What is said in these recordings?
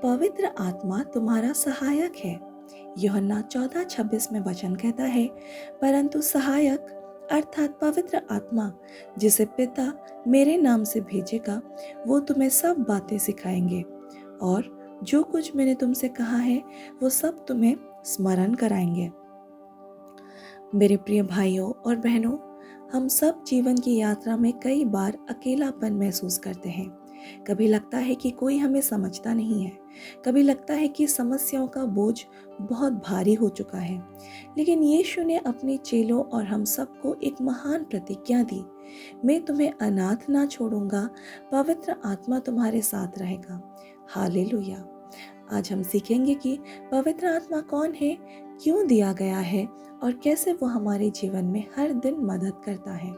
पवित्र आत्मा तुम्हारा सहायक है। यूहन्ना 14:26 में वचन कहता है, परंतु सहायक अर्थात पवित्र आत्मा जिसे पिता मेरे नाम से भेजेगा, वो तुम्हें सब बातें सिखाएंगे और जो कुछ मैंने तुमसे कहा है वो सब तुम्हें स्मरण कराएंगे। मेरे प्रिय भाइयों और बहनों, हम सब जीवन की यात्रा में कई बार अकेलापन महसूस करते हैं। कभी लगता है कि कोई हमें समझता नहीं है, कभी लगता है कि समस्याओं का बोझ बहुत भारी हो चुका है। लेकिन यीशु ने अपने चेलों और हम सबको एक महान प्रतिज्ञा दी, मैं तुम्हें अनाथ ना छोड़ूंगा, पवित्र आत्मा तुम्हारे साथ रहेगा। हालेलुया। आज हम सीखेंगे कि पवित्र आत्मा कौन है, क्यों दिया गया है और कैसे वो हमारे जीवन में हर दिन मदद करता है।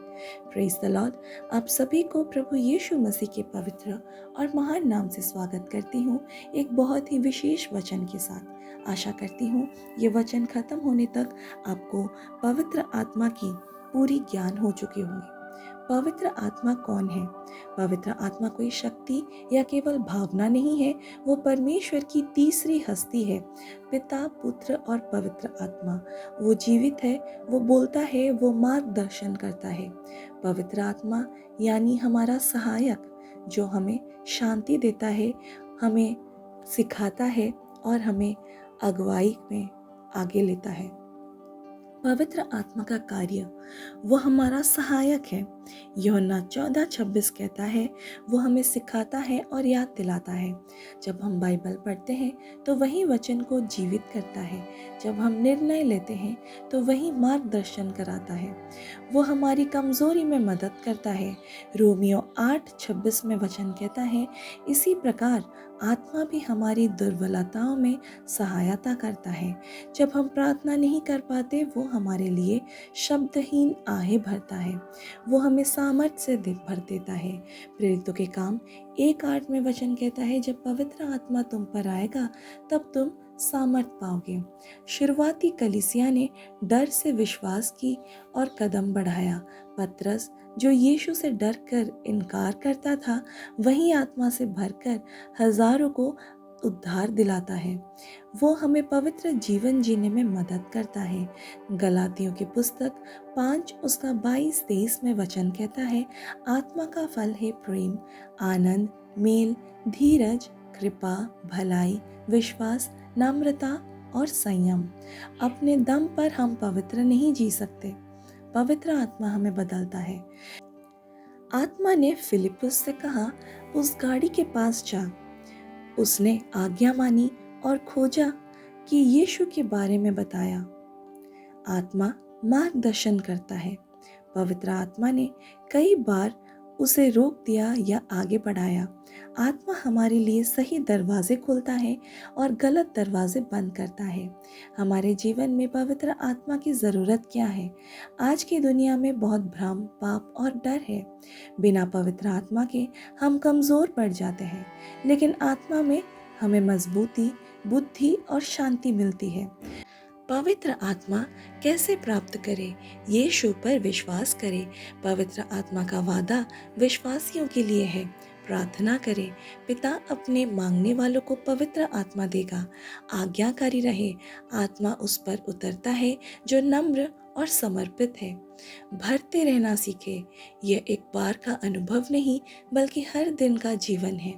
Praise the Lord. आप सभी को प्रभु यीशु मसीह के पवित्र और महान नाम से स्वागत करती हूँ, एक बहुत ही विशेष वचन के साथ। आशा करती हूँ ये वचन खत्म होने तक आपको पवित्र आत्मा की पूरी ज्ञान हो चुके होंगे। पवित्र आत्मा कौन है? पवित्र आत्मा कोई शक्ति या केवल भावना नहीं है, वो परमेश्वर की तीसरी हस्ती है। पिता, पुत्र और पवित्र आत्मा। वो जीवित है, वो बोलता है, वो मार्गदर्शन करता है। पवित्र आत्मा यानी हमारा सहायक, जो हमें शांति देता है, हमें सिखाता है और हमें अगुवाई में आगे लेता है। पवित्र आत्मा का कार्य, वो हमारा सहायक है। यूहन्ना 14:26 कहता है, वो हमें सिखाता है और याद दिलाता है। जब हम बाइबल पढ़ते हैं तो वही वचन को जीवित करता है। जब हम निर्णय लेते हैं तो वही मार्गदर्शन कराता है। वो हमारी कमजोरी में मदद करता है। रोमियो 8:26 में वचन कहता है, इसी प्रकार आत्मा भी हमारी दुर्बलताओं में सहायता करता है। जब हम प्रार्थना नहीं कर पाते, वो हमारे लिए शब्दहीन आहें भरता है। वो हमें सामर्थ्य से भर देता है। प्रेरितों के काम 1:8 में वचन कहता है, जब पवित्र आत्मा तुम पर आएगा तब तुम सामर्थ पाओगे। शुरुआती कलीसिया ने डर से विश्वास की और कदम बढ़ाया। पतरस, जो यीशु से डर कर इनकार करता था, वही आत्मा से भरकर हजारों को उद्धार दिलाता है। वो हमें पवित्र जीवन जीने में मदद करता है। गलातियों की पुस्तक 5:22-23 में वचन कहता है, आत्मा का फल है प्रेम, आनंद, मेल, धीरज, कृपा, भलाई, विश्वास, नम्रता और संयम। अपने दम पर हम पवित्र नहीं जी सकते, पवित्र आत्मा हमें बदलता है। आत्मा ने फिलिपुस से कहा, उस गाड़ी के पास जा। उसने आज्ञा मानी और खोजा कि यीशु के बारे में बताया। आत्मा मार्गदर्शन करता है। पवित्र आत्मा ने कई बार उसे रोक दिया या आगे बढ़ाया। आत्मा हमारे लिए सही दरवाजे खोलता है और गलत दरवाजे बंद करता है। हमारे जीवन में पवित्र आत्मा की ज़रूरत क्या है? आज की दुनिया में बहुत भ्रम, पाप और डर है। बिना पवित्र आत्मा के हम कमज़ोर पड़ जाते हैं, लेकिन आत्मा में हमें मजबूती, बुद्धि और शांति मिलती है। पवित्र आत्मा कैसे प्राप्त करें? यीशु पर विश्वास करें। पवित्र आत्मा का वादा विश्वासियों के लिए है। प्रार्थना करें, पिता अपने मांगने वालों को पवित्र आत्मा देगा। आज्ञाकारी रहे, आत्मा उस पर उतरता है जो नम्र और समर्पित है। भरते रहना सीखे, यह एक बार का अनुभव नहीं बल्कि हर दिन का जीवन है।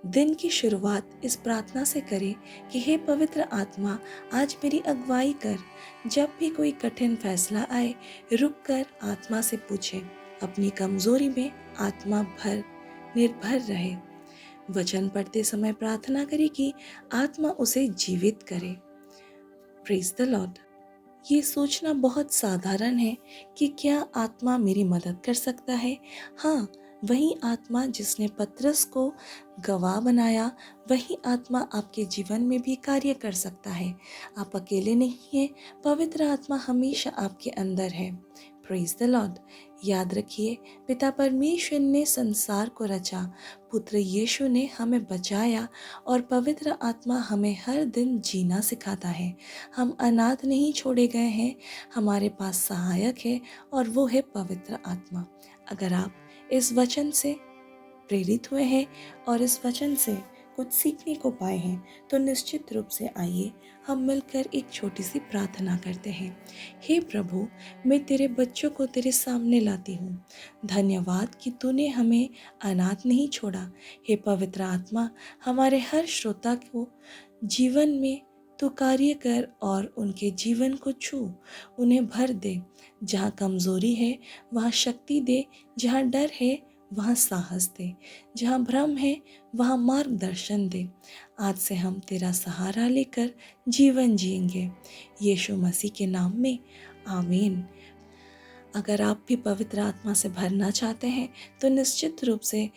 दिन की शुरुआत इस प्रार्थना से करें कि हे पवित्र आत्मा, आज मेरी अगुवाई कर। जब भी कोई कठिन फैसला आए, रुक कर आत्मा से पूछें। अपनी कमजोरी में आत्मा भर निर्भर रहे। वचन पढ़ते समय प्रार्थना करें कि आत्मा उसे जीवित करे। Praise the Lord. ये सोचना बहुत साधारण है कि क्या आत्मा मेरी मदद कर सकता है? हाँ, वही आत्मा जिसने पतरस को गवाह बनाया, वही आत्मा आपके जीवन में भी कार्य कर सकता है। आप अकेले नहीं हैं, पवित्र आत्मा हमेशा आपके अंदर है। Praise the Lord. याद रखिए, पिता परमेश्वर ने संसार को रचा, पुत्र यीशु ने हमें बचाया और पवित्र आत्मा हमें हर दिन जीना सिखाता है। हम अनाथ नहीं छोड़े गए हैं, हमारे पास सहायक है और वो है पवित्र आत्मा। अगर आप इस वचन से प्रेरित हुए हैं और इस वचन से कुछ सीखने को पाए हैं, तो निश्चित रूप से आइए हम मिलकर एक छोटी सी प्रार्थना करते हैं। हे प्रभु, मैं तेरे बच्चों को तेरे सामने लाती हूँ। धन्यवाद कि तूने हमें अनाथ नहीं छोड़ा। हे पवित्र आत्मा, हमारे हर श्रोता को जीवन में तू कार्य कर और उनके जीवन को छू, उन्हें भर दे। जहाँ कमजोरी है वहाँ शक्ति दे, जहाँ डर है वहाँ साहस दे, जहाँ भ्रम है वहाँ मार्गदर्शन दे। आज से हम तेरा सहारा लेकर जीवन जिएंगे, यीशु मसीह के नाम में, आमीन। अगर आप भी पवित्र आत्मा से भरना चाहते हैं तो निश्चित रूप से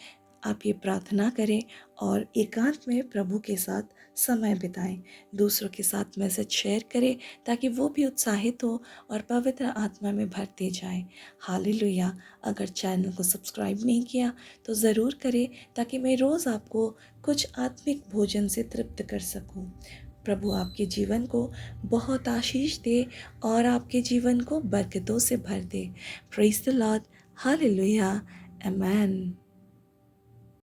आप ये प्रार्थना करें और एकांत में प्रभु के साथ समय बिताएं। दूसरों के साथ मैसेज शेयर करें ताकि वो भी उत्साहित हो और पवित्र आत्मा में भरते जाएं। हालेलुया। अगर चैनल को सब्सक्राइब नहीं किया तो ज़रूर करें ताकि मैं रोज़ आपको कुछ आत्मिक भोजन से तृप्त कर सकूं। प्रभु आपके जीवन को बहुत आशीष दे और आपके जीवन को बरकतों से भर दे। Praise the Lord. Hallelujah. Amen.